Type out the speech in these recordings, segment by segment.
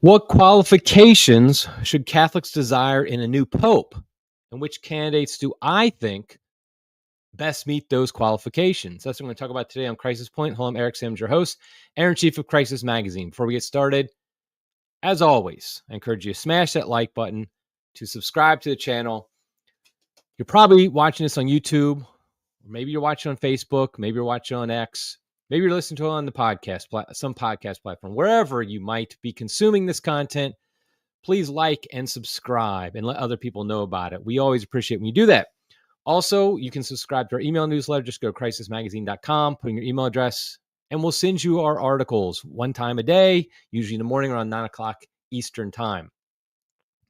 What qualifications should Catholics desire in a new pope? And which candidates do I think best meet those qualifications? That's what I'm going to talk about today on Crisis Point. Hello, I'm Eric Sims, your host, editor-in-chief of Crisis Magazine. Before we get started, as always, I encourage you to smash that like button, to subscribe to the channel. You're probably watching this on YouTube, or maybe you're watching on Facebook, maybe you're watching on X, maybe you're listening to it on the podcast, some podcast platform. Wherever you might be consuming this content, please like and subscribe and let other people know about it. We always appreciate when you do that. Also, you can subscribe to our email newsletter. Just go to crisismagazine.com, put in your email address, and we'll send you our articles one time a day, usually in the morning around 9 o'clock Eastern time.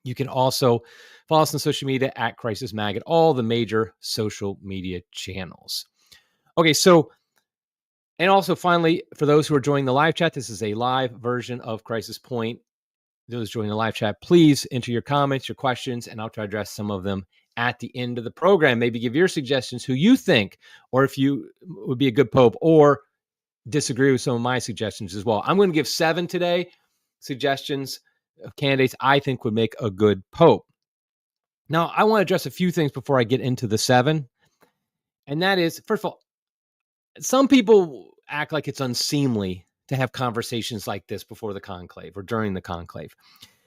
You can also follow us on social media at Crisis Mag at all the major social media channels. Okay, so, and also finally, for those who are joining the live chat, this is a live version of Crisis Point. Those joining the live chat, please enter your comments, your questions, and I'll try to address some of them at the end of the program. Maybe give your suggestions who you think, or if you would be a good pope, or disagree with some of my suggestions as well. I'm going to give 7 today, suggestions of candidates I think would make a good pope. Now, I want to address a few things before I get into the 7. And that is, first of all, some people act like it's unseemly to have conversations like this before the conclave or during the conclave,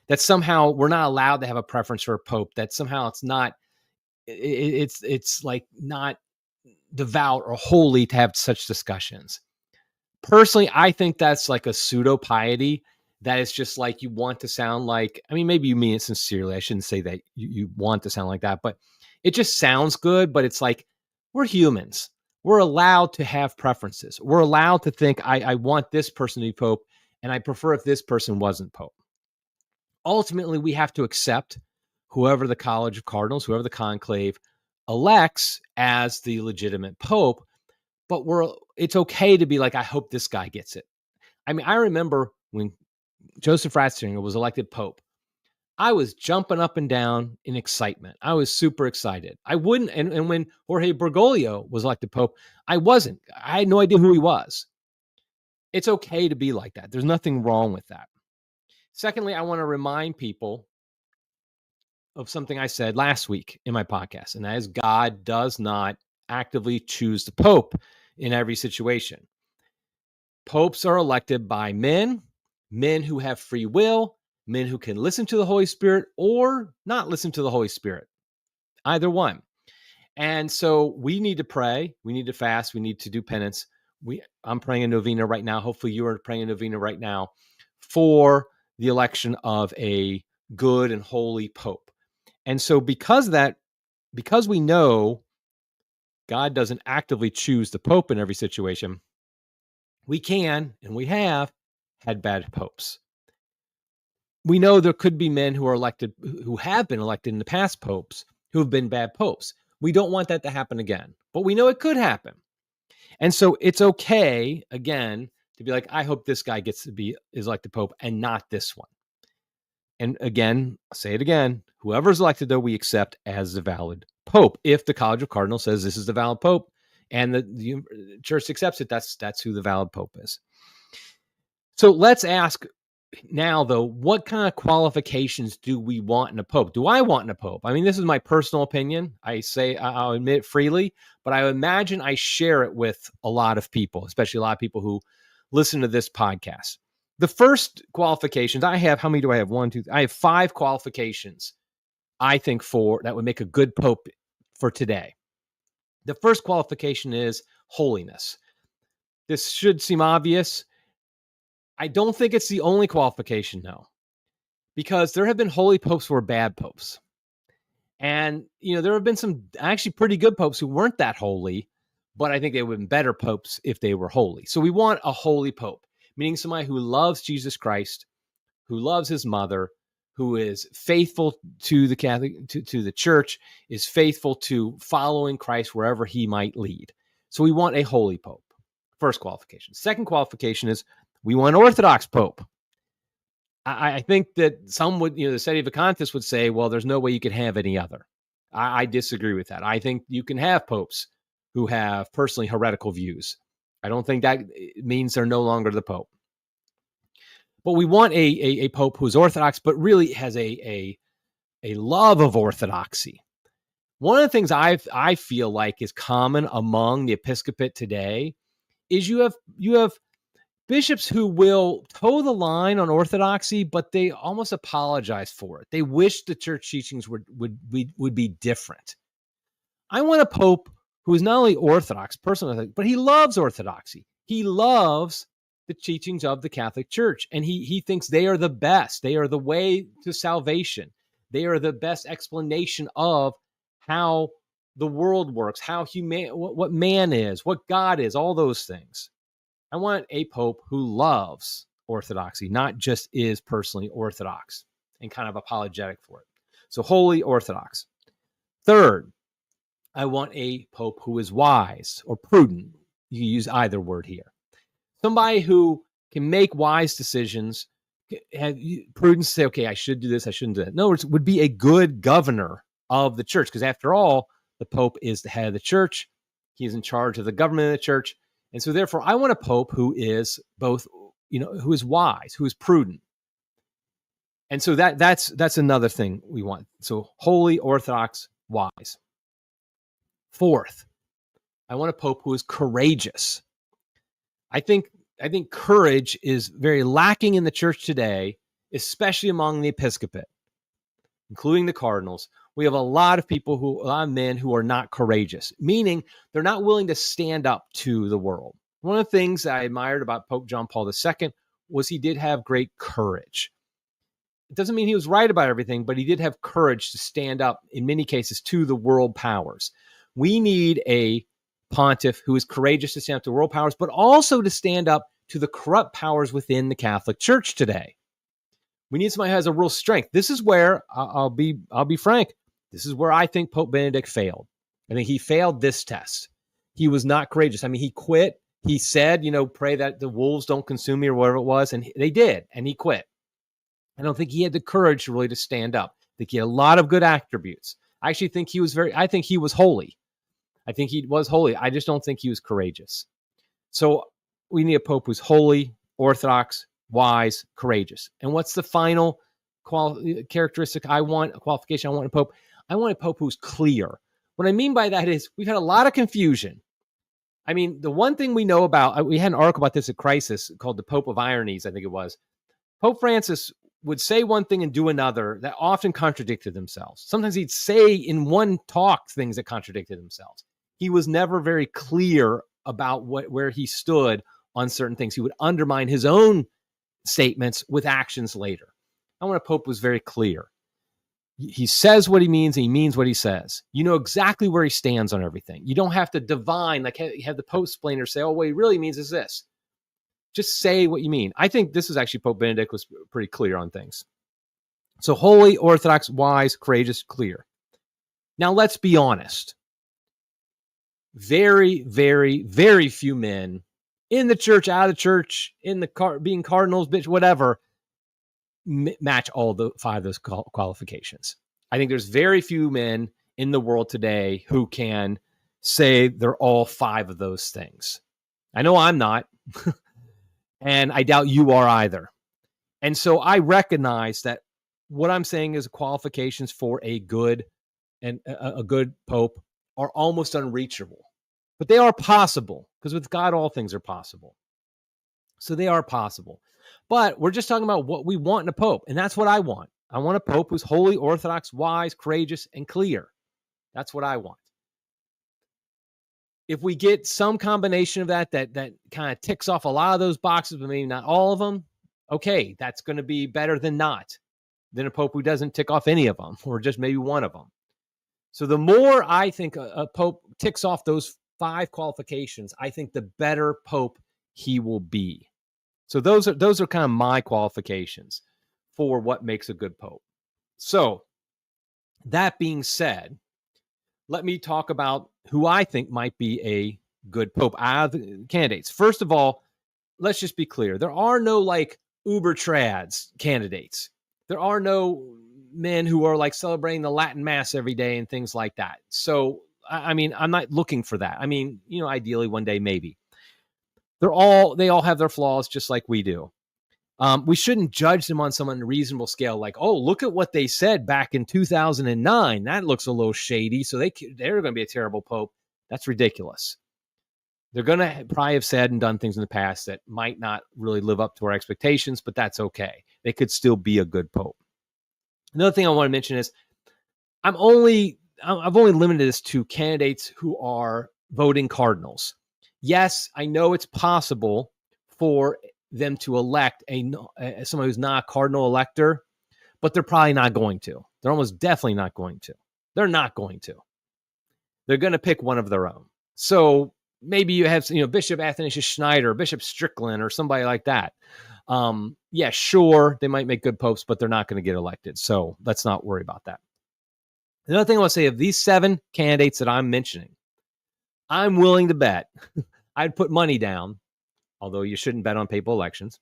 that somehow we're not allowed to have a preference for a pope, that somehow it's not, it's like not devout or holy to have such discussions. Personally, I think that's like a pseudo piety, that is just like you want to sound like, I mean, maybe you mean it sincerely. I shouldn't say that you want to sound like that, but it just sounds good. But it's like, we're humans. We're allowed to have preferences. We're allowed to think, I want this person to be pope, and I prefer if this person wasn't pope. Ultimately, we have to accept whoever the College of Cardinals, whoever the conclave elects as the legitimate pope, but it's okay to be like, I hope this guy gets it. I mean, I remember when Joseph Ratzinger was elected pope, I was jumping up and down in excitement. I was super excited. I wouldn't, and when Jorge Bergoglio was elected pope, I wasn't. I had no idea who he was. It's okay to be like that. There's nothing wrong with that. Secondly, I want to remind people of something I said last week in my podcast, and that is God does not actively choose the pope in every situation. Popes are elected by men who have free will, men who can listen to the Holy Spirit or not listen to the Holy Spirit, either one. And so we need to pray, we need to fast, we need to do penance. I'm praying a novena right now. Hopefully you are praying a novena right now for the election of a good and holy pope. And so because we know God doesn't actively choose the pope in every situation, we can, and we have had bad popes. We know there could be men who have been elected in the past popes who have been bad popes. We don't want that to happen again, but we know it could happen. And so it's okay, again, to be like, I hope this guy is elected pope and not this one. And again, I'll say it again, whoever's elected, though, we accept as the valid pope. If the College of Cardinals says this is the valid pope and the church accepts it, that's who the valid pope is. So let's ask now, though, what kind of qualifications do we want in a pope? Do I want in a pope? I mean, this is my personal opinion. I'll admit it freely, but I imagine I share it with a lot of people, especially a lot of people who listen to this podcast. The first qualifications I have, how many do I have? I have 5 qualifications I think that would make a good pope for today. The first qualification is holiness. This should seem obvious. I don't think it's the only qualification, though, because there have been holy popes who are bad popes. And, there have been some actually pretty good popes who weren't that holy, but I think they would have been better popes if they were holy. So we want a holy pope, meaning somebody who loves Jesus Christ, who loves his mother, who is faithful to the Catholic, to the church, is faithful to following Christ wherever he might lead. So we want a holy pope. First qualification. Second qualification is we want an Orthodox pope. I think that some would, the Sedevacantist would say, well, there's no way you could have any other. I disagree with that. I think you can have popes who have personally heretical views. I don't think that means they're no longer the pope. But we want a pope who's Orthodox, but really has a love of orthodoxy. One of the things I feel like is common among the episcopate today is you have bishops who will toe the line on orthodoxy, but they almost apologize for it. They wish the church teachings would be different. I want a pope who is not only Orthodox, personally, but he loves orthodoxy. He loves the teachings of the Catholic Church, and he thinks they are the best. They are the way to salvation. They are the best explanation of how the world works, how what man is, what God is, all those things. I want a pope who loves orthodoxy, not just is personally Orthodox and kind of apologetic for it. So holy Orthodox. Third, I want a pope who is wise or prudent. You can use either word here. Somebody who can make wise decisions, have prudence, say, okay, I should do this, I shouldn't do that. In other words, would be a good governor of the church, because after all, the pope is the head of the church. He is in charge of the government of the church. And so therefore, I want a pope who is both, who is wise, who is prudent. And so that's another thing we want. So holy, Orthodox, wise. Fourth, I want a pope who is courageous. I think courage is very lacking in the church today, especially among the episcopate, including the cardinals. We have a lot of men who are not courageous, meaning they're not willing to stand up to the world. One of the things I admired about Pope John Paul II was he did have great courage. It doesn't mean he was right about everything, but he did have courage to stand up, in many cases, to the world powers. We need a pontiff who is courageous to stand up to world powers, but also to stand up to the corrupt powers within the Catholic Church today. We need somebody who has a real strength. This is where I'll be frank. This is where I think Pope Benedict failed. I think he failed this test. He was not courageous. I mean, he quit. He said, pray that the wolves don't consume me or whatever it was. And they did. And he quit. I don't think he had the courage really to stand up. I think he had a lot of good attributes. I actually think I think he was holy. I think he was holy. I just don't think he was courageous. So we need a pope who's holy, Orthodox, wise, courageous. And what's the final characteristic qualification I want in a pope? I want a pope who's clear. What I mean by that is we've had a lot of confusion. I mean, the one thing we know about, we had an article about this at Crisis called The Pope of Ironies, I think it was. Pope Francis would say one thing and do another that often contradicted themselves. Sometimes he'd say in one talk things that contradicted themselves. He was never very clear about where he stood on certain things. He would undermine his own statements with actions later. I want a pope who's very clear. He says what he means, and he means what he says. You know exactly where he stands on everything. You don't have to divine, like have the post-splainer say, what he really means is this. Just say what you mean. I think this is actually Pope Benedict was pretty clear on things. So holy, Orthodox, wise, courageous, clear. Now let's be honest. Very, very, very few men in the church, out of the church, being cardinals, whatever, match all the 5 of those qualifications. I think there's very few men in the world today who can say they're all 5 of those things. I know I'm not, and I doubt you are either. And so I recognize that what I'm saying is qualifications for a good pope are almost unreachable, but they are possible because with God, all things are possible. So they are possible, but we're just talking about what we want in a pope. And that's what I want. I want a pope who's holy, Orthodox, wise, courageous, and clear. That's what I want. If we get some combination of that kind of ticks off a lot of those boxes, but maybe not all of them, okay, that's going to be better than a pope who doesn't tick off any of them, or just maybe one of them. So the more I think a pope ticks off those 5 qualifications, I think the better pope he will be. So those are kind of my qualifications for what makes a good pope. So that being said, let me talk about who I think might be a good pope out of the candidates. First of all, let's just be clear. There are no uber trads candidates. There are no men who are celebrating the Latin Mass every day and things like that. So, I mean, I'm not looking for that. I mean, ideally one day, maybe. They all have their flaws just like we do. We shouldn't judge them on some unreasonable scale, like, oh, look at what they said back in 2009. That looks a little shady, so they're going to be a terrible pope. That's ridiculous. They're going to probably have said and done things in the past that might not really live up to our expectations, but that's okay. They could still be a good pope. Another thing I want to mention is I've only limited this to candidates who are voting cardinals. Yes, I know it's possible for them to elect someone who's not a cardinal elector, but they're probably not going to. They're almost definitely not going to. They're not going to. They're going to pick one of their own. So maybe you have, Bishop Athanasius Schneider, Bishop Strickland, or somebody like that. Yeah, sure, they might make good popes, but they're not going to get elected. So let's not worry about that. Another thing I want to say, of these 7 candidates that I'm mentioning, I'm willing to bet, I'd put money down, although you shouldn't bet on papal elections.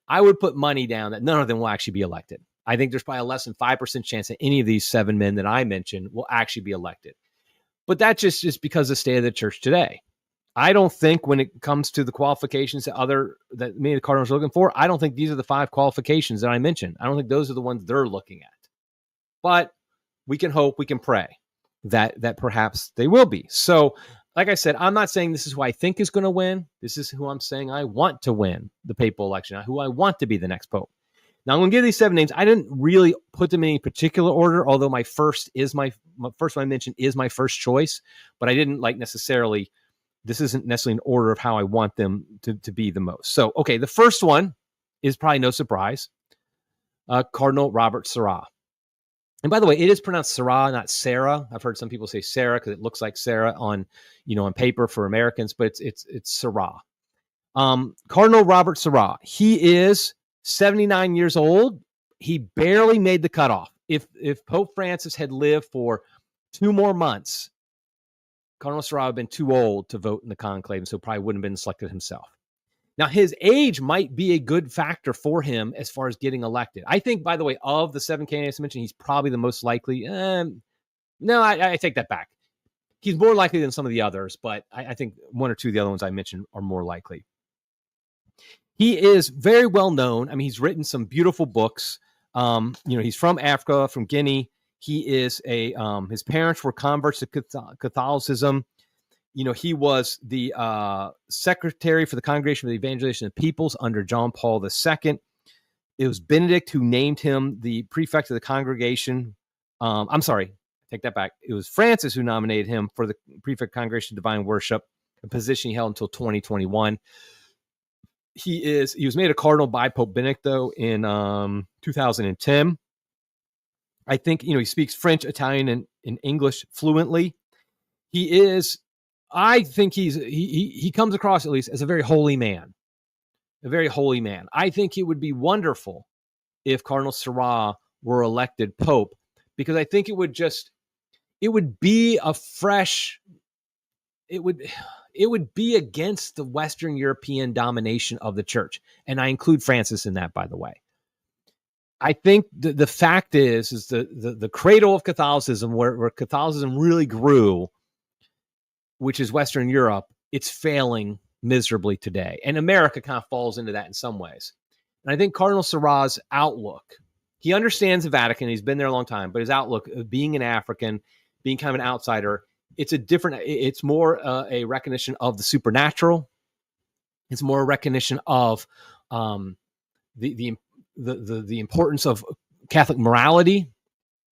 I would put money down that none of them will actually be elected. I think there's probably a less than 5% chance that any of these 7 men that I mentioned will actually be elected. But that's just because of the state of the church today. I don't think when it comes to the qualifications that many of the cardinals are looking for, I don't think these are the 5 qualifications that I mentioned. I don't think those are the ones they're looking at. But we can hope, we can pray that perhaps they will be. So, like I said, I'm not saying this is who I think is going to win. This is who I'm saying I want to win the papal election, who I want to be the next pope. Now, I'm going to give these 7 names. I didn't really put them in any particular order, although my first one I mentioned is my first choice, but I didn't this isn't necessarily an order of how I want them to be the most. So, okay, the first one is probably no surprise, Cardinal Robert Sarah. And by the way, it is pronounced Sarah, not Sarah. I've heard some people say Sarah because it looks like Sarah on paper for Americans, but it's Sarah. Cardinal Robert Sarah. He is 79 years old. He barely made the cutoff. If Pope Francis had lived for 2 more months, Cardinal Sarah would have been too old to vote in the conclave, and so probably wouldn't have been selected himself. Now, his age might be a good factor for him as far as getting elected. I think, by the way, of the 7 candidates I mentioned, he's probably the most likely. No, I take that back. He's more likely than some of the others, but I think 1 or 2 of the other ones I mentioned are more likely. He is very well known. I mean, he's written some beautiful books. He's from Africa, from Guinea. He is his parents were converts to Catholicism. He was the secretary for the Congregation for the Evangelization of Peoples under John Paul II. It was Benedict who named him the prefect of the congregation. I'm sorry, take that back. It was Francis who nominated him for the prefect of Congregation of Divine Worship, a position he held until 2021. He was made a cardinal by Pope Benedict, though, in 2010. I think, he speaks French, Italian, and English fluently. I think he comes across, at least, as a very holy man. A very holy man. I think it would be wonderful if Cardinal Sarah were elected Pope, because I think it would be it would be against the Western European domination of the church. And I include Francis in that, by the way. I think the fact is the cradle of Catholicism, where Catholicism really grew, which is Western Europe, it's failing miserably today. And America kind of falls into that in some ways. And I think Cardinal Sarah's outlook, he understands the Vatican, he's been there a long time, but his outlook of being an African, being kind of an outsider, it's more a recognition of the supernatural. It's more a recognition of the importance of Catholic morality.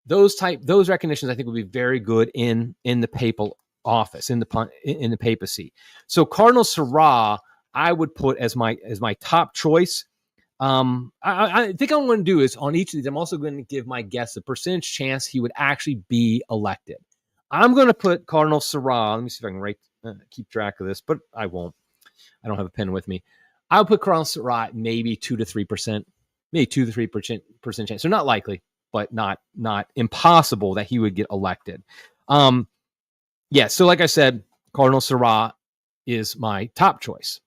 Those recognitions, I think, would be very good in the papal office, in the papacy. So Cardinal Sarah, I would put as my top choice. I think what I'm going to do is, on each of these, I'm also going to give my guess the percentage chance he would actually be elected. I'm going to put Cardinal Sarah. Let me see if I can keep track of this, but I won't. I don't have a pen with me. I'll put Cardinal Sarah at maybe 2 to 3%, maybe 2 to 3% chance. So not likely, but not impossible that he would get elected. So like I said, Cardinal Sarah is my top choice.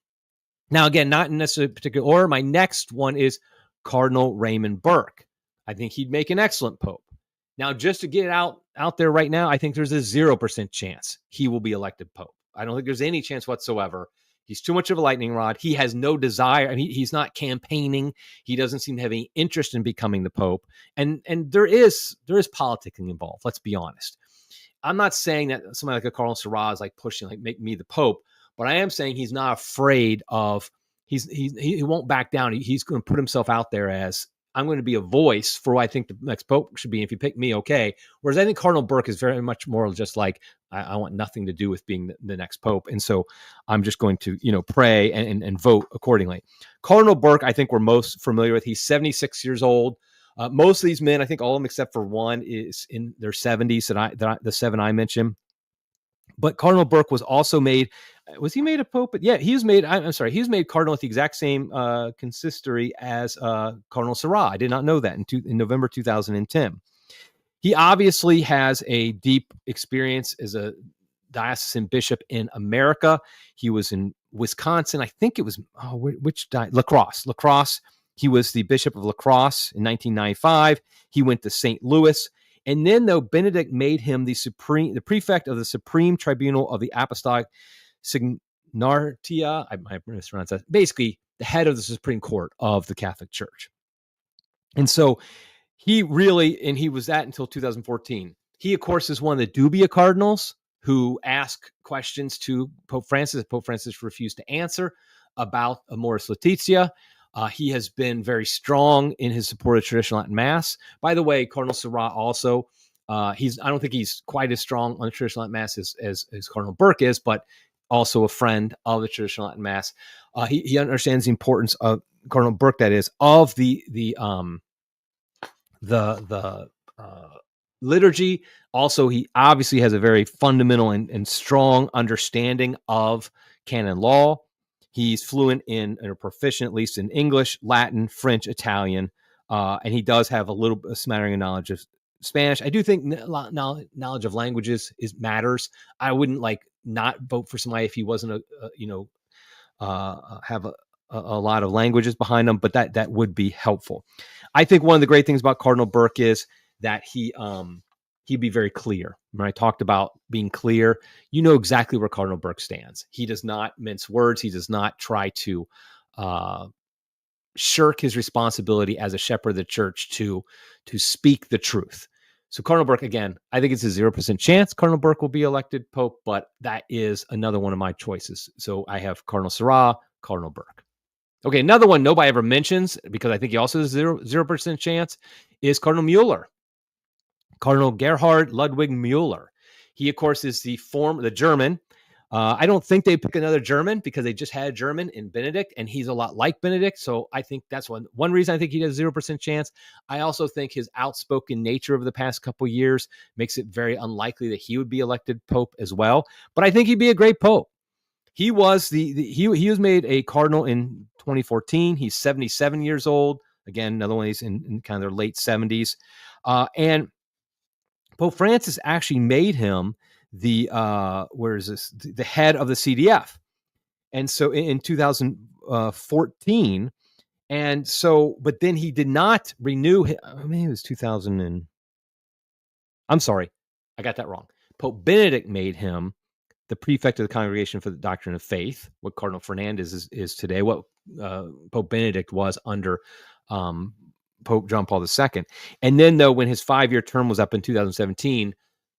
Now, again, not in necessarily particular order. My next one is Cardinal Raymond Burke. I think he'd make an excellent pope. Now, just to get it out there right now, I think there's a 0% chance he will be elected pope. I don't think there's any chance whatsoever He's too much of a lightning rod. He has no desire. I mean, he's not campaigning. He doesn't seem to have any interest in becoming the Pope. And there is politicking involved. Let's be honest. I'm not saying that somebody like a Cardinal Sarah is like pushing, like, make me the Pope, but I am saying he's not afraid of. He won't back down. He's going to put himself out there as, I'm going to be a voice for what I think the next Pope should be. If you pick me, okay. Whereas I think Cardinal Burke is very much more just like, I want nothing to do with being the next Pope. And so I'm just going to, pray and vote accordingly. Cardinal Burke, I think we're most familiar with. He's 76 years old. Most of these men, I think all of them except for one, is in their 70s. The seven I mentioned. But Cardinal Burke was also made. Was he made a pope? But yeah, he was made. I'm sorry, he was made cardinal at the exact same consistory as Cardinal Sarah. I did not know that in November 2010. He obviously has a deep experience as a diocesan bishop in America. He was in Wisconsin. I think it was La Crosse. He was the bishop of La Crosse in 1995. He went to St. Louis. And then, though, Benedict made him the prefect of the Supreme Tribunal of the Apostolic Signartia. I might mispronounce that. Basically, the head of the Supreme Court of the Catholic Church. And so he was that until 2014. He, of course, is one of the dubia cardinals who ask questions to Pope Francis. Pope Francis refused to answer about Amoris Laetitia. He has been very strong in his support of traditional Latin Mass. By the way, Cardinal Sarah also, I don't think he's quite as strong on the traditional Latin Mass as Cardinal Burke is, but also a friend of the traditional Latin Mass. He understands the importance of Cardinal Burke, that is, of the liturgy. Also, he obviously has a very fundamental and strong understanding of canon law. He's fluent or proficient, at least in English, Latin, French, Italian, and he does have a smattering of knowledge of Spanish. I do think knowledge of languages matters. I wouldn't not vote for somebody if he wasn't have a lot of languages behind him, but that would be helpful. I think one of the great things about Cardinal Burke is that he'd be very clear. When I talked about being clear, you know exactly where Cardinal Burke stands. He does not mince words. He does not try to shirk his responsibility as a shepherd of the church to speak the truth. So Cardinal Burke, again, I think it's a 0% chance Cardinal Burke will be elected Pope, but that is another one of my choices. So I have Cardinal Sarah, Cardinal Burke. Okay, another one nobody ever mentions, because I think he also has 0% chance, is Cardinal Mueller. Cardinal Gerhard Ludwig Mueller. He, of course, is the German. I don't think they pick another German because they just had a German in Benedict, and he's a lot like Benedict. So I think that's one reason I think he has 0% chance. I also think his outspoken nature over the past couple of years makes it very unlikely that he would be elected Pope as well. But I think he'd be a great Pope. He was he was made a cardinal in 2014. He's 77 years old. Again, another one of these in kind of their late 70s. And Pope Francis actually made him the head of the CDF. And so in 2014, and so, but then he did not renew. Maybe it was 2000 and I'm sorry, I got that wrong. Pope Benedict made him the prefect of the Congregation for the Doctrine of Faith, what Cardinal Fernandez is today, what Pope Benedict was under Pope John Paul II. And then, though, when his 5-year term was up in 2017,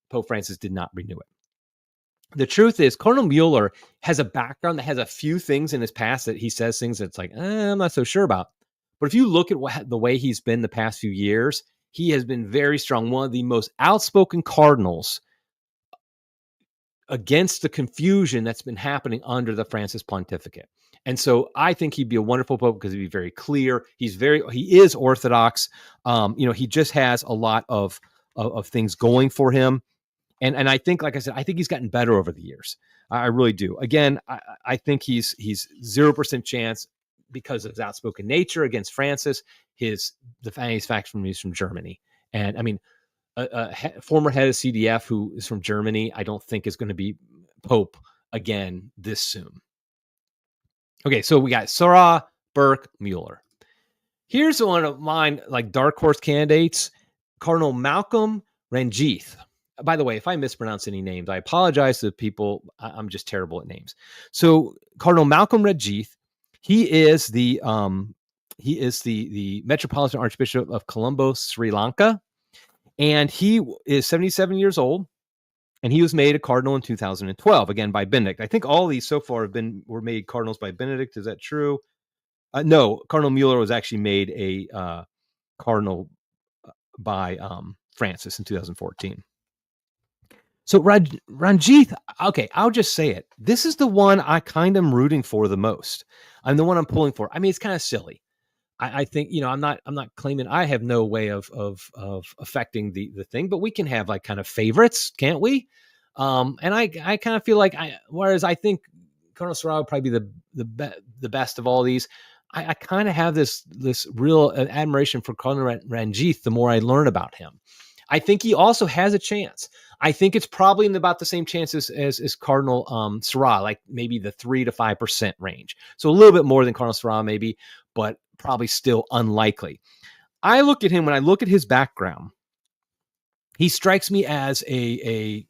Pope Francis did not renew it. The truth is, Cardinal Mueller has a background that has a few things in his past that he says things that's like, I'm not so sure about. But if you look at the way he's been the past few years, he has been very strong. One of the most outspoken cardinals against the confusion that's been happening under the Francis pontificate. And so I think he'd be a wonderful Pope because he'd be very clear. He is Orthodox. He just has a lot of things going for him. And I think, like I said, I think he's gotten better over the years. I really do. Again, I think he's 0% chance because of his outspoken nature against Francis. He's from Germany. And I mean, a former head of CDF who is from Germany, I don't think is going to be Pope again this soon. Okay, so we got Sarah, Burke, Mueller. Here's one of mine, like dark horse candidates, Cardinal Malcolm Ranjith. by the way, if I mispronounce any names, I apologize to people. I'm just terrible at names. So Cardinal Malcolm Redgeith, he is the Metropolitan Archbishop of Colombo, Sri Lanka, and he is 77 years old. And he was made a cardinal in 2012, again by Benedict. I think all these so far were made cardinals by Benedict. Is that true? No, Cardinal Mueller was actually made a cardinal by Francis in 2014. So Ranjith, okay, I'll just say it. This is the one I kind of am rooting for the most. I'm the one I'm pulling for. I mean, it's kind of silly. I think, I'm not claiming I have no way of affecting the thing, but we can have like kind of favorites, can't we? And I kind of feel like whereas I think Colonel Sarah would probably be the best of all these. I kind of have this real admiration for Cardinal Ranjith the more I learn about him. I think he also has a chance. I think it's probably in about the same chances as Cardinal Sarah, like maybe the 3 to 5% range. So a little bit more than Cardinal Sarah, maybe, but probably still unlikely. I look at him, when I look at his background, he strikes me as a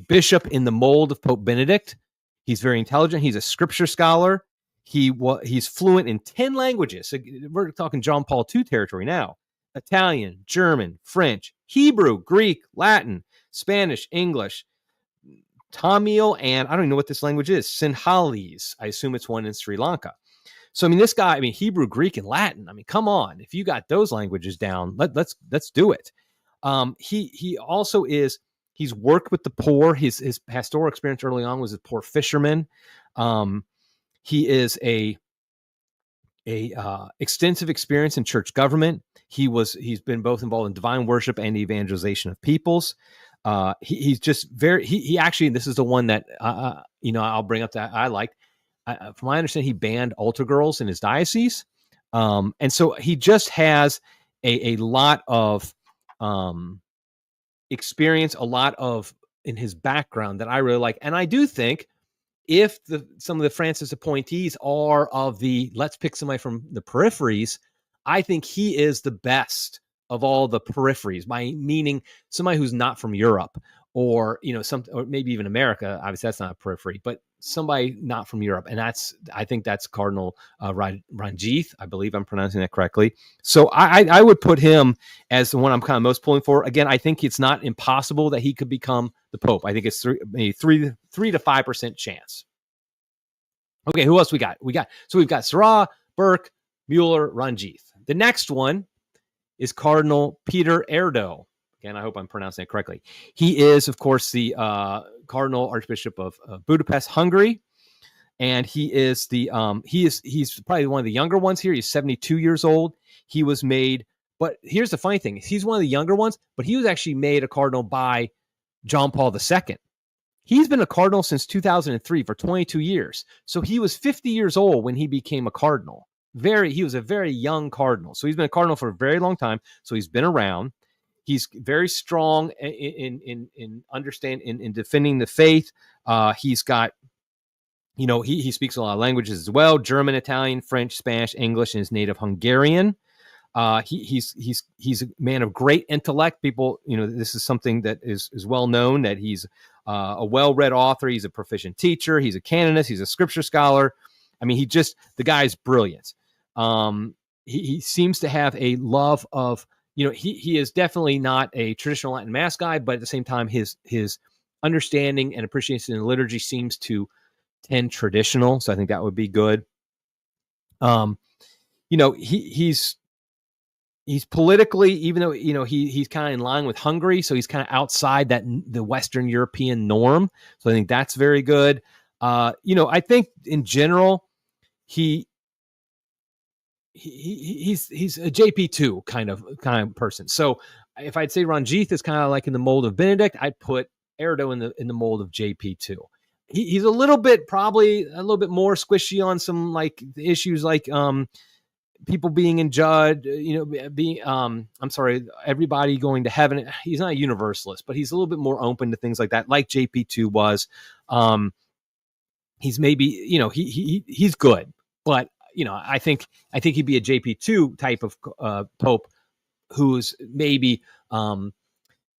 bishop in the mold of Pope Benedict. He's very intelligent. He's a scripture scholar. He's fluent in 10 languages. So we're talking John Paul II territory now. Italian, German, French, Hebrew, Greek, Latin, Spanish, English, Tamil, and I don't even know what this language is. Sinhalese. I assume it's one in Sri Lanka. So, I mean, this guy, Hebrew, Greek, and Latin. Come on. If you got those languages down, let's do it. He also he's worked with the poor. His pastoral experience early on was a poor fisherman. He is a extensive experience in church government. He's been both involved in divine worship and evangelization of peoples. He's just he actually, this is the one that I'll bring up that I liked. From my understanding, he banned altar girls in his diocese, and so he just has a lot of experience, a lot of in his background that I really like, and I do think if some of the Francis appointees are of let's pick somebody from the peripheries, I think he is the best of all the peripheries, by meaning somebody who's not from Europe or, or maybe even America. Obviously that's not a periphery, but somebody not from Europe. And I think that's Cardinal Ranjith. I believe I'm pronouncing that correctly. So I would put him as the one I'm kind of most pulling for. Again, I think it's not impossible that he could become the Pope. I think it's 3 to 5% chance. Okay, who else we got? So we've got Sarah, Burke, Mueller, Ranjith. The next one is Cardinal Peter Erdo. Again, I hope I'm pronouncing it correctly. He is, of course, the Cardinal Archbishop of Budapest, Hungary, and he is he's probably one of the younger ones here. He's 72 years old. He was made, but here's the funny thing: he's one of the younger ones, but he was actually made a cardinal by John Paul II. He's been a cardinal since 2003 for 22 years. So he was 50 years old when he became a cardinal. He was a very young cardinal. So he's been a cardinal for a very long time. So he's been around. He's very strong in understanding, in defending the faith. He's got, he speaks a lot of languages as well: German, Italian, French, Spanish, English, and his native Hungarian. He's a man of great intellect. People, this is something that is well known, that he's a well-read author. He's a proficient teacher. He's a canonist. He's a scripture scholar. The guy's brilliant. He seems to have a love of, he is definitely not a traditional Latin Mass guy, but at the same time, his understanding and appreciation in the liturgy seems to tend traditional. So I think that would be good. He's politically, even though, he's kind of in line with Hungary. So he's kind of outside the Western European norm. So I think that's very good. I think in general, he's a JP2 kind of person. So if I'd say Ranjith is kind of like in the mold of Benedict, I'd put Erdo in the mold of JP2. He's probably a little bit more squishy on some like issues like people being in judge, everybody going to heaven. He's not a universalist, but he's a little bit more open to things like that, like JP2 was. He's maybe, he's good, but I think he'd be a JP2 type of Pope who's maybe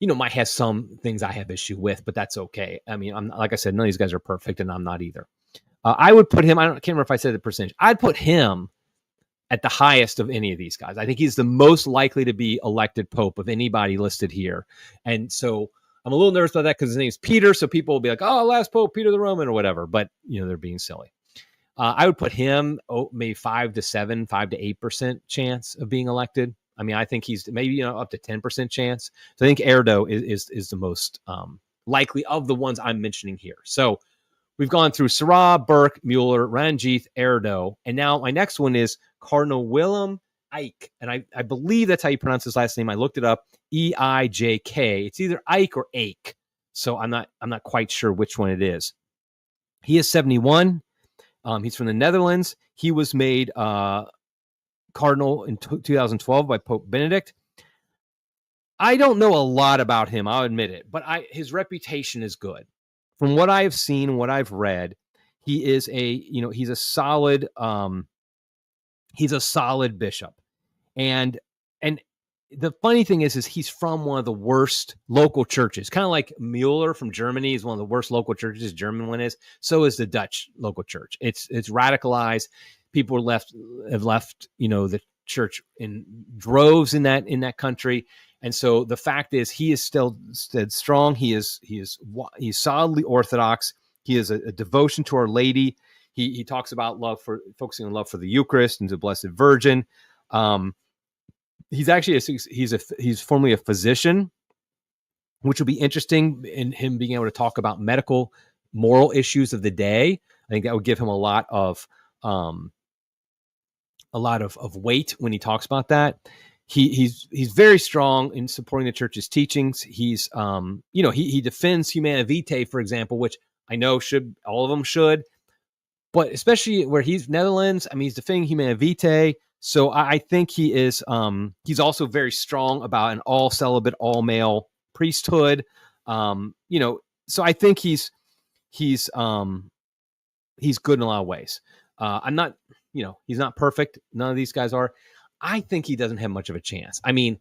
might have some things I have issue with, but that's okay. I mean, like I said, none of these guys are perfect, and I'm not either. I would put him. I can't remember if I said the percentage. I'd put him at the highest of any of these guys. I think he's the most likely to be elected pope of anybody listed here. And so I'm a little nervous about that because his name's Peter. So people will be like, oh, last pope, Peter the Roman or whatever. But, they're being silly. I would put him maybe 5 to 8% chance of being elected. I mean, I think he's maybe, up to 10% chance. So I think Erdo is the most likely of the ones I'm mentioning here. So we've gone through Sarah, Burke, Mueller, Ranjith, Erdo. And now my next one is Cardinal Willem Eijk. And I believe that's how you pronounce his last name. I looked it up. Eijk. It's either Eijk or Eijk. So I'm not quite sure which one it is. He is 71. He's from the Netherlands. He was made cardinal in 2012 by Pope Benedict. I don't know a lot about him, I'll admit it, but his reputation is good. From what I have seen, what I've read, he is he's a solid bishop. And the funny thing is he's from one of the worst local churches, kind of like Mueller from Germany is one of the worst local churches. German one is. So is the Dutch local church. It's radicalized. People have left, the church in droves in that country. And so the fact is he is still strong. He's solidly Orthodox. He has a devotion to Our Lady. He talks about focusing on love for the Eucharist and the Blessed Virgin. He's actually he's formerly a physician, which will be interesting in him being able to talk about medical moral issues of the day. I think that would give him a lot of weight when he talks about that. He's very strong in supporting the church's teachings. He's he defends Humanae Vitae, for example, which I know all of them should, but especially where he's Netherlands. I mean, he's defending Humanae Vitae. So I think he is. He's also very strong about an all celibate, all male priesthood. So I think he's good in a lot of ways. I'm not. He's not perfect. None of these guys are. I think he doesn't have much of a chance. I mean,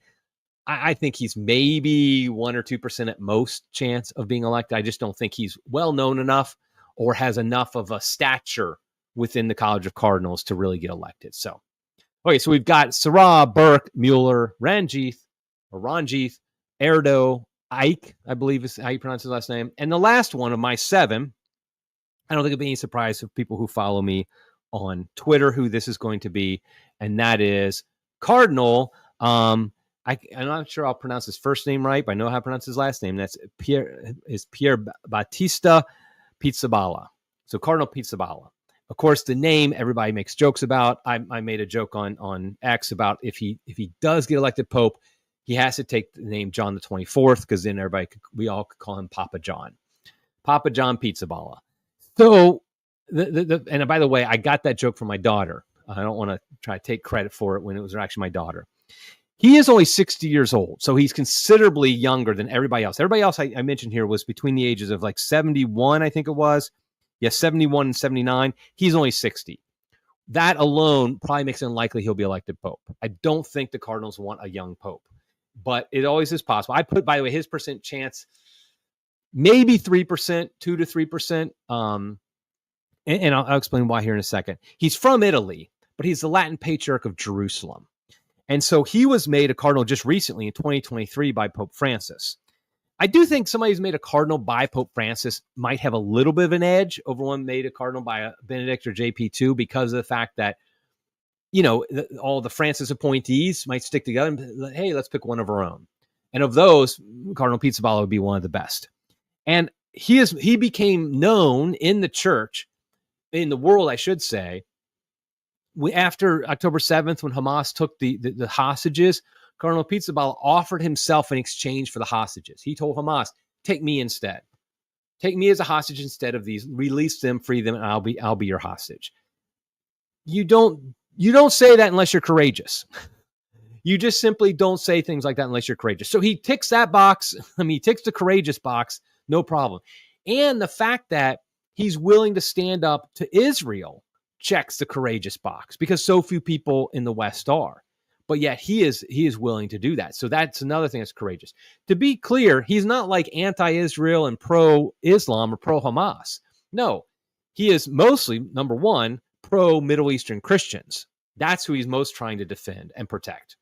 I think he's maybe 1 or 2% at most chance of being elected. I just don't think he's well known enough or has enough of a stature within the College of Cardinals to really get elected. So. Okay, so we've got Sarah, Burke, Mueller, Ranjith, Erdo, Eijk, I believe is how you pronounce his last name. And the last one of my 7, I don't think it'll be any surprise for people who follow me on Twitter who this is going to be, and that is Cardinal. I'm not sure I'll pronounce his first name right, but I know how to pronounce his last name. That's Pier Battista Pizzaballa. So Cardinal Pizzaballa. Of course, the name everybody makes jokes about. I made a joke on X about if he does get elected Pope, he has to take the name John the 24th because then we all could call him Papa John Pizzaballa. So and by the way, I got that joke from my daughter. I don't want to try to take credit for it when it was actually my daughter. He is only 60 years old, so he's considerably younger than everybody else. Everybody else I mentioned here was between the ages of like 71, I think it was. Yes, 71 and 79. He's only 60. That alone probably makes it unlikely he'll be elected Pope. I don't think the Cardinals want a young Pope, but it always is possible. I put, by the way, his percent chance, maybe 3%, 2 to 3%. And I'll explain why here in a second. He's from Italy, but he's the Latin Patriarch of Jerusalem. And so he was made a cardinal just recently in 2023 by Pope Francis. I do think somebody who's made a cardinal by Pope Francis might have a little bit of an edge over one made a cardinal by a Benedict or JP2 because of the fact that, all the Francis appointees might stick together and, hey, let's pick one of our own. And of those, Cardinal Pizzaballa would be one of the best. And he became known in the church, in the world, I should say, after October 7th, when Hamas took the hostages, Cardinal Pizzaballa offered himself in exchange for the hostages. He told Hamas, take me instead. Take me as a hostage instead of these. Release them, free them, and I'll be your hostage. You don't say that unless you're courageous. You just simply don't say things like that unless you're courageous. So he ticks that box. He ticks the courageous box, no problem. And the fact that he's willing to stand up to Israel checks the courageous box because so few people in the West are. but yet he is willing to do that. So that's another thing that's courageous. To be clear, he's not like anti-Israel and pro-Islam or pro-Hamas. No, he is mostly, number one, pro-Middle Eastern Christians. That's who he's most trying to defend and protect.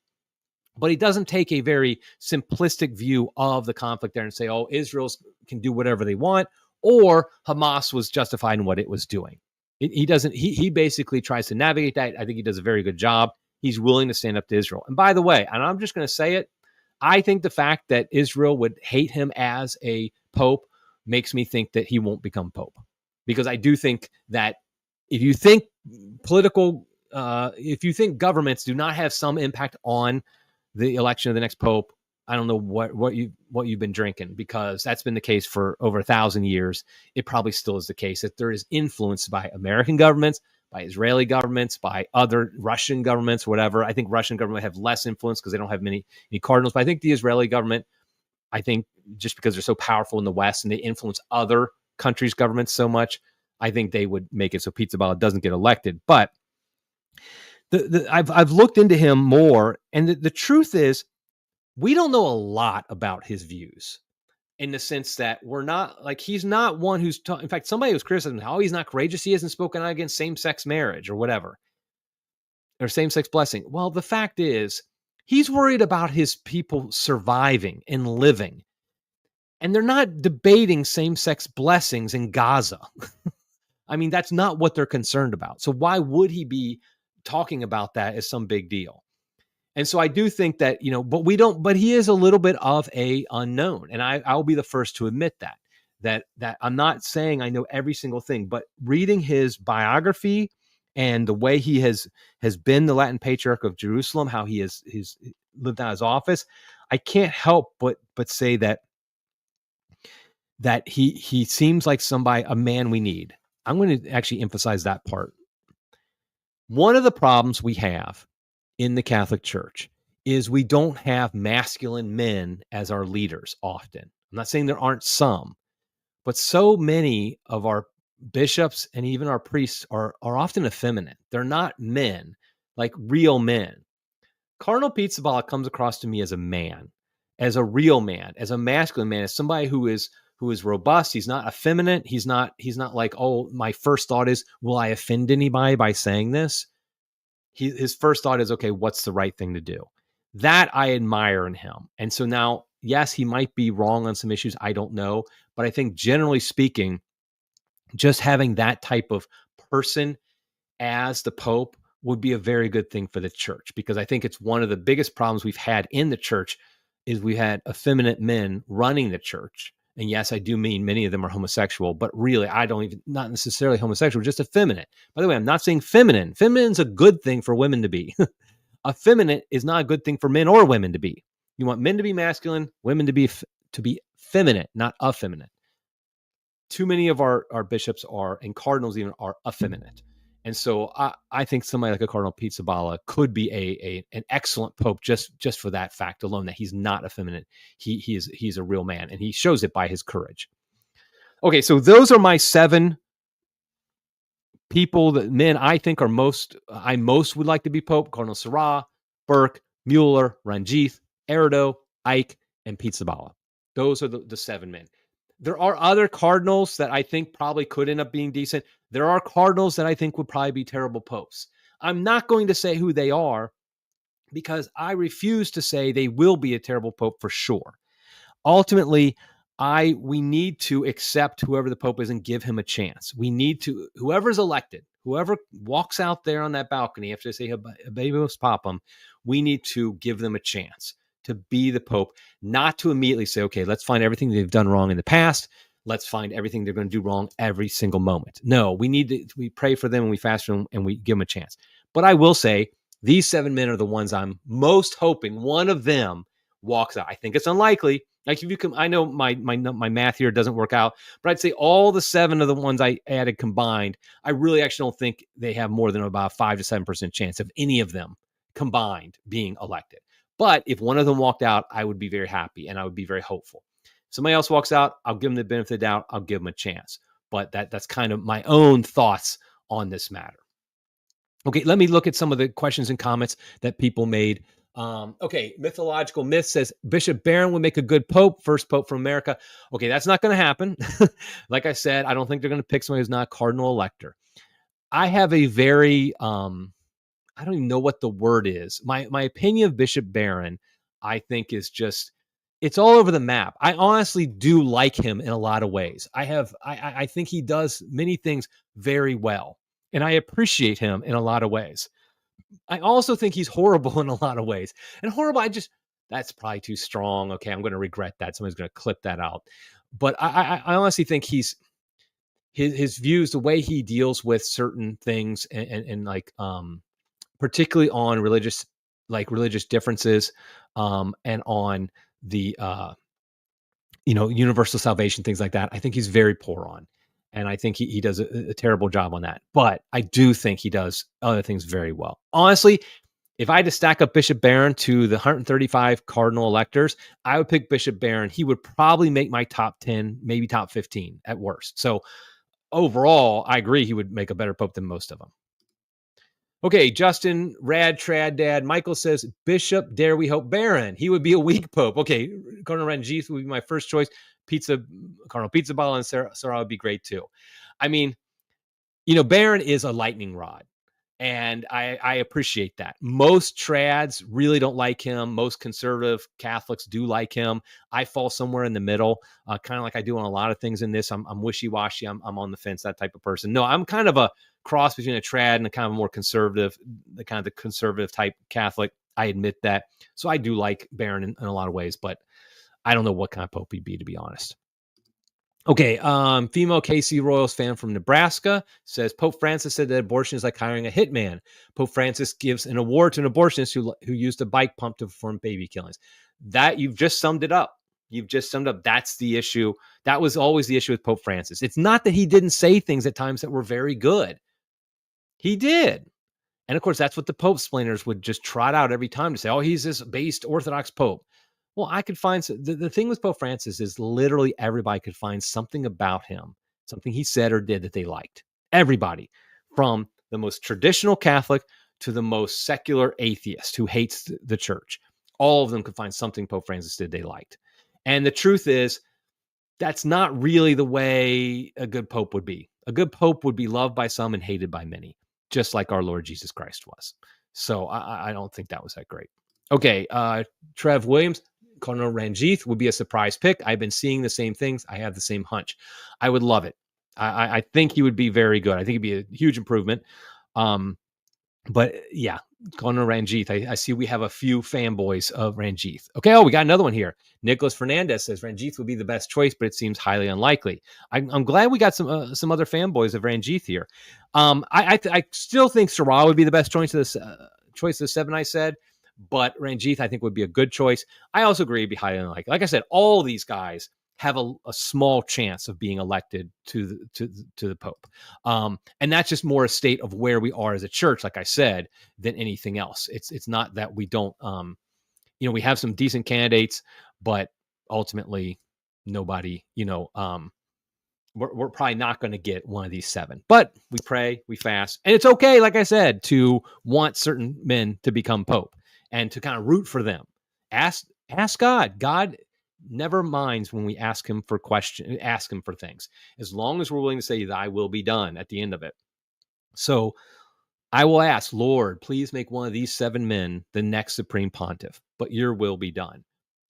But he doesn't take a very simplistic view of the conflict there and say, oh, Israel can do whatever they want, or Hamas was justified in what it was doing. He doesn't. He basically tries to navigate that. I think he does a very good job. He's willing to stand up to Israel. And by the way, and I'm just going to say it, I think the fact that Israel would hate him as a pope makes me think that he won't become pope. Because I do think that if you think if you think governments do not have some impact on the election of the next pope, I don't know what you've been drinking, because that's been the case for over 1,000 years. It probably still is the case that there is influence by American governments, by Israeli governments, by other Russian governments, whatever. I think Russian government have less influence because they don't have many cardinals. But I think the Israeli government, I think just because they're so powerful in the West and they influence other countries' governments so much, I think they would make it so Pizzaballa doesn't get elected. But I've looked into him more, and the truth is, we don't know a lot about his views, in the sense that we're not like, he's not one who's in fact, somebody was criticizing how he's not courageous. He hasn't spoken out against same-sex marriage or whatever, or same-sex blessing. Well, the fact is, he's worried about his people surviving and living, and they're not debating same-sex blessings in Gaza. I mean, that's not what they're concerned about. So why would he be talking about that as some big deal? And so I do think that, but he is a little bit of a unknown. And I'll be the first to admit that I'm not saying I know every single thing, but reading his biography and the way he has been the Latin Patriarch of Jerusalem, how he's lived out his office, I can't help but say that he seems like a man we need. I'm going to actually emphasize that part. One of the problems we have in the Catholic Church is we don't have masculine men as our leaders often. I'm not saying there aren't some, but so many of our bishops and even our priests are often effeminate. They're not men, like real men. Cardinal Pizzaballa comes across to me as a man, as a real man, as a masculine man, as somebody who is robust. He's not effeminate. He's not like, oh, my first thought is, will I offend anybody by saying this? His first thought is, okay, what's the right thing to do? That I admire in him. And so now, yes, he might be wrong on some issues. I don't know. But I think generally speaking, just having that type of person as the Pope would be a very good thing for the church, because I think it's one of the biggest problems we've had in the church is we had effeminate men running the church. And yes, I do mean many of them are homosexual, but really, not necessarily homosexual, just effeminate. By the way, I'm not saying feminine. Feminine's a good thing for women to be. Effeminate is not a good thing for men or women to be. You want men to be masculine, women to be feminine, not effeminate. Too many of our bishops and cardinals even are effeminate. And so I think somebody like a Cardinal Pizzaballa could be an excellent pope just for that fact alone, that he's not effeminate. He's a real man, and he shows it by his courage. Okay, so those are my 7 people, that men I think I most would like to be pope: Cardinal Sarah, Burke, Mueller, Ranjith, Erdo, Ike, and Pizzaballa. Those are the 7 men. There are other cardinals that I think probably could end up being decent. There are cardinals that I think would probably be terrible popes. I'm not going to say who they are, because I refuse to say they will be a terrible pope for sure. Ultimately, we need to accept whoever the pope is and give him a chance. We need to, whoever's elected, whoever walks out there on that balcony after they say Habemus Papam, we need to give them a chance to be the pope, not to immediately say, okay, let's find everything they've done wrong in the past. Let's find everything they're going to do wrong every single moment. No, we pray for them and we fast for them and we give them a chance. But I will say these 7 men are the ones I'm most hoping one of them walks out. I think it's unlikely. Like, if you can, I know my math here doesn't work out, but I'd say all the 7 of the ones I added combined, I really actually don't think they have more than about 5 to 7% chance of any of them combined being elected. But if one of them walked out, I would be very happy and I would be very hopeful. If somebody else walks out, I'll give them the benefit of the doubt. I'll give them a chance. But that's kind of my own thoughts on this matter. Okay, let me look at some of the questions and comments that people made. Okay, Mythological Myth says Bishop Barron would make a good pope, first pope from America. Okay, that's not going to happen. Like I said, I don't think they're going to pick someone who's not a cardinal elector. I have a very, I don't even know what the word is. My opinion of Bishop Barron, I think, is just, it's all over the map. I honestly do like him in a lot of ways. I think he does many things very well, and I appreciate him in a lot of ways. I also think he's horrible in a lot of ways. And horrible, that's probably too strong. Okay, I'm going to regret that. Somebody's going to clip that out. But I honestly think his views, the way he deals with certain things, and like particularly on religious differences, and on the universal salvation, things like that. I think he's very poor on. And I think he does a terrible job on that. But I do think he does other things very well. Honestly, if I had to stack up Bishop Barron to the 135 cardinal electors, I would pick Bishop Barron. He would probably make my top 10, maybe top 15 at worst. So overall, I agree he would make a better pope than most of them. Okay, Justin, Rad, Trad, Dad. Michael says, Bishop, dare we hope Barron. He would be a weak pope. Okay, Cardinal Ranjith would be my first choice. Cardinal Pizza Ball and Sarah would be great too. I mean, Barron is a lightning rod, and I appreciate that. Most trads really don't like him. Most conservative Catholics do like him. I fall somewhere in the middle, kind of like I do on a lot of things in this. I'm wishy-washy. I'm on the fence, that type of person. No, I'm kind of a cross between a trad and a kind of a more conservative, the conservative type Catholic. I admit that. So I do like Barron in a lot of ways, but I don't know what kind of pope he'd be, to be honest. Okay, female KC Royals fan from Nebraska says Pope Francis said that abortion is like hiring a hitman. Pope Francis gives an award to an abortionist who used a bike pump to perform baby killings. That, you've just summed it up. That's the issue. That was always the issue with Pope Francis. It's not that he didn't say things at times that were very good. He did. And of course, that's what the Pope splainers would just trot out every time to say, oh, he's this based Orthodox Pope. Well, I could find the thing with Pope Francis is literally everybody could find something about him, something he said or did that they liked. Everybody, from the most traditional Catholic to the most secular atheist who hates the church. All of them could find something Pope Francis did they liked. And the truth is, that's not really the way a good Pope would be. A good Pope would be loved by some and hated by many, just like our Lord Jesus Christ was. So I don't think that was that great. Okay, Trev Williams, Cardinal Ranjith would be a surprise pick. I've been seeing the same things. I have the same hunch. I would love it. I think he would be very good. I think it'd be a huge improvement. But yeah, Cardinal Ranjith. I see we have a few fanboys of Ranjith. Okay, we got another one here. Nicholas Fernandez says Ranjith would be the best choice, but it seems highly unlikely. I'm glad we got some other fanboys of Ranjith here. I still think Sarah would be the best choice of the seven I said, but Ranjith I think would be a good choice. I also agree it'd be highly unlikely. Like I said, all these guys have a small chance of being elected to the Pope. And that's just more a state of where we are as a church, like I said, than anything else. It's not that we don't, we have some decent candidates, but ultimately nobody, we're probably not going to get one of these seven. But we pray, we fast, and it's okay, like I said, to want certain men to become Pope and to kind of root for them. Ask God. God never minds when we ask him for things, as long as we're willing to say, thy will be done at the end of it. So I will ask, Lord, please make one of these seven men the next supreme pontiff, but your will be done.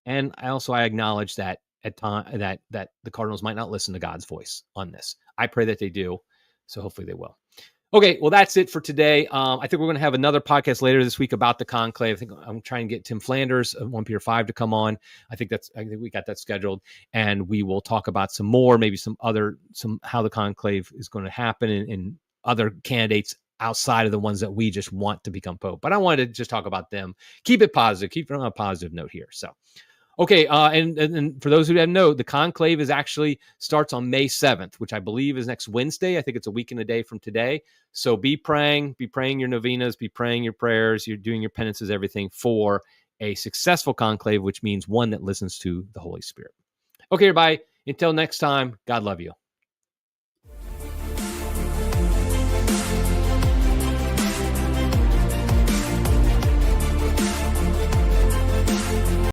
And I acknowledge that at time that the Cardinals might not listen to God's voice on this. I pray that they do. So hopefully they will. Okay, well, that's it for today. I think we're going to have another podcast later this week about the conclave. I think I'm trying to get Tim Flanders of 1 Peter 5 to come on. I think we got that scheduled, and we will talk about some more, maybe some how the conclave is going to happen and other candidates outside of the ones that we just want to become Pope. But I wanted to just talk about them. Keep it positive. Keep it on a positive note here. So. Okay, and for those who didn't know, the conclave starts on May 7th, which I believe is next Wednesday. I think it's a week and a day from today. So be praying your novenas, be praying your prayers, you're doing your penances, everything for a successful conclave, which means one that listens to the Holy Spirit. Okay, everybody, until next time, God love you.